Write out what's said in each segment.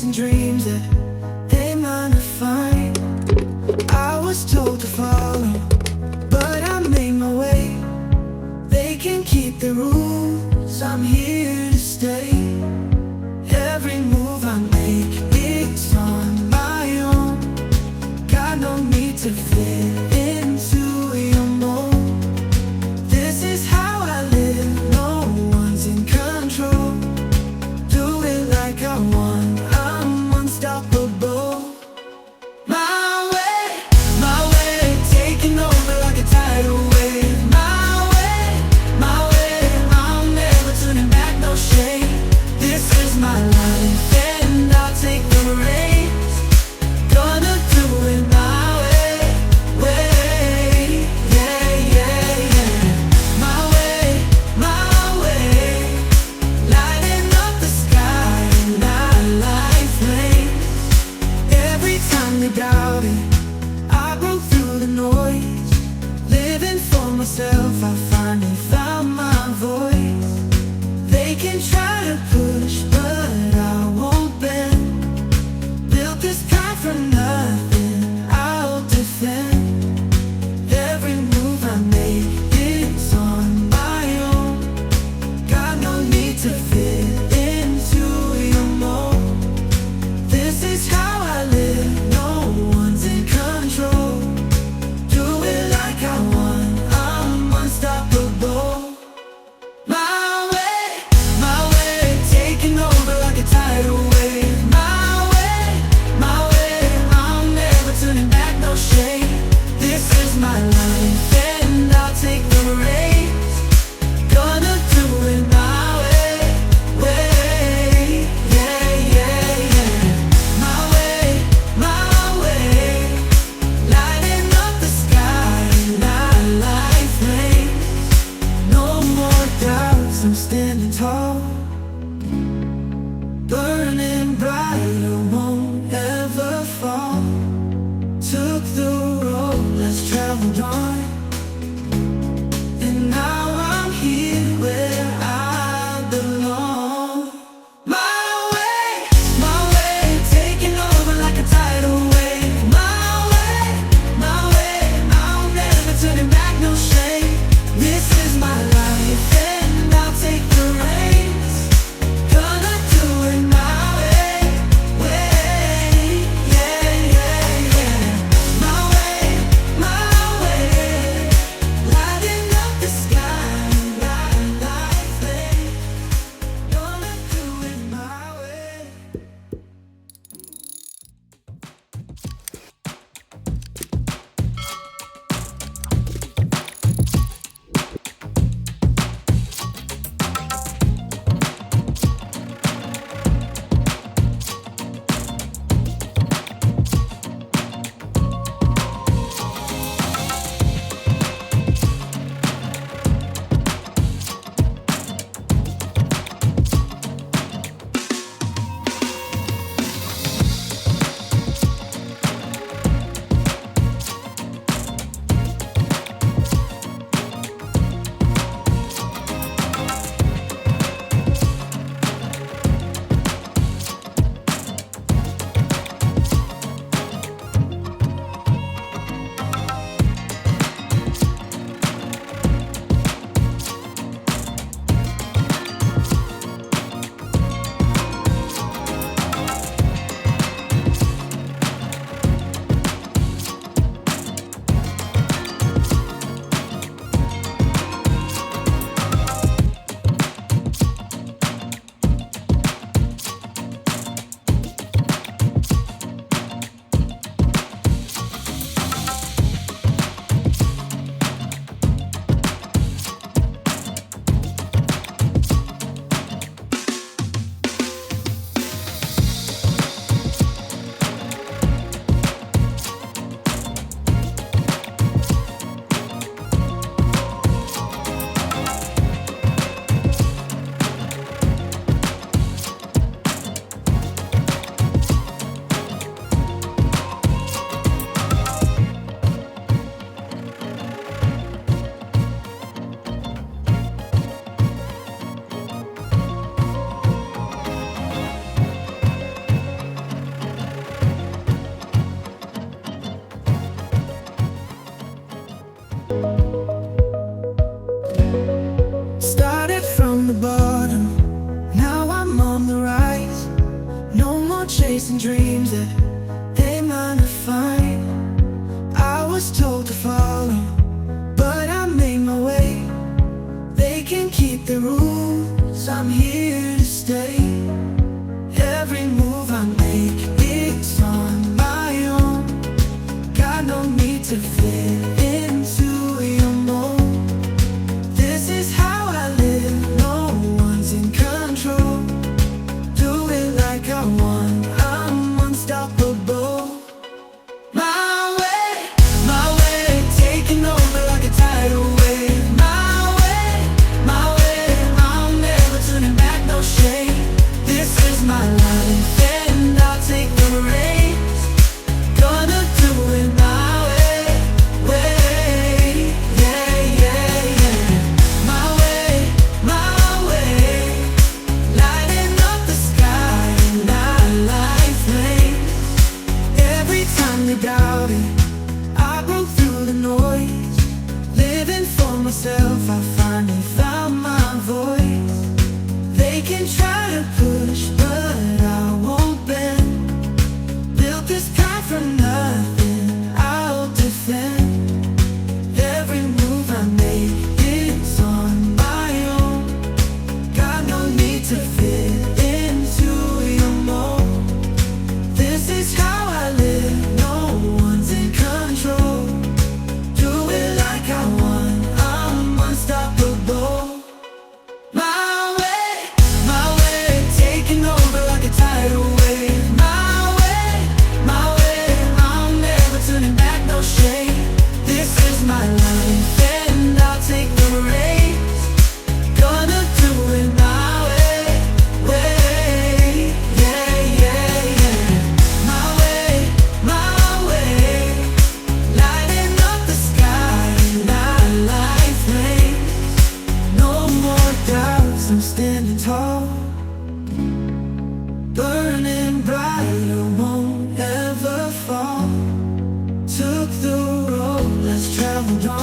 chasing dreams that they might not find. I was told to follow, but I made my way. They can keep the rules, I'm here to stay. Every move I make, it's on my own. Got no need to fit into your mold. This is how I live, no one's in control. Do it like I want, I'm unstoppable. My way, taking over like a tidal wave. My way, I'm never turning back, no shame. This is my life and I'll take the reins. Gonna do it my way, yeah, yeah, yeah. My way, lighting up the sky and I light flames. Every time they doubt it, I broke through the noise. Living for myself, I finally found my voice. They can try to push, but I won't bend. Built this path from nothing, I'll defend. Every move I make, it's on my own. Got no need to fit into your mold. This is how I live, no one's in control. Do it like I want, I'm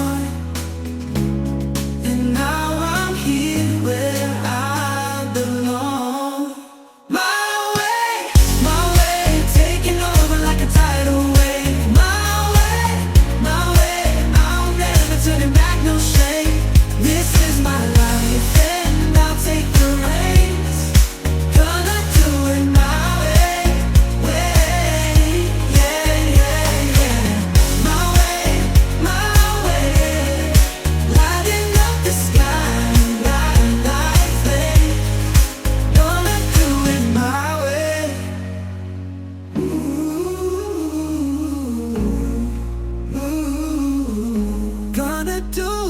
on. And now I'm here where I belong. My way, taking over like a tidal wave. My way, I'm never turning back, no shame. This is my life and I'll take the reins. Gonna do it my way, yeah, yeah, yeah. My way, lighting up the sky, like flame. Gonna do it my way. Ooh, gonna do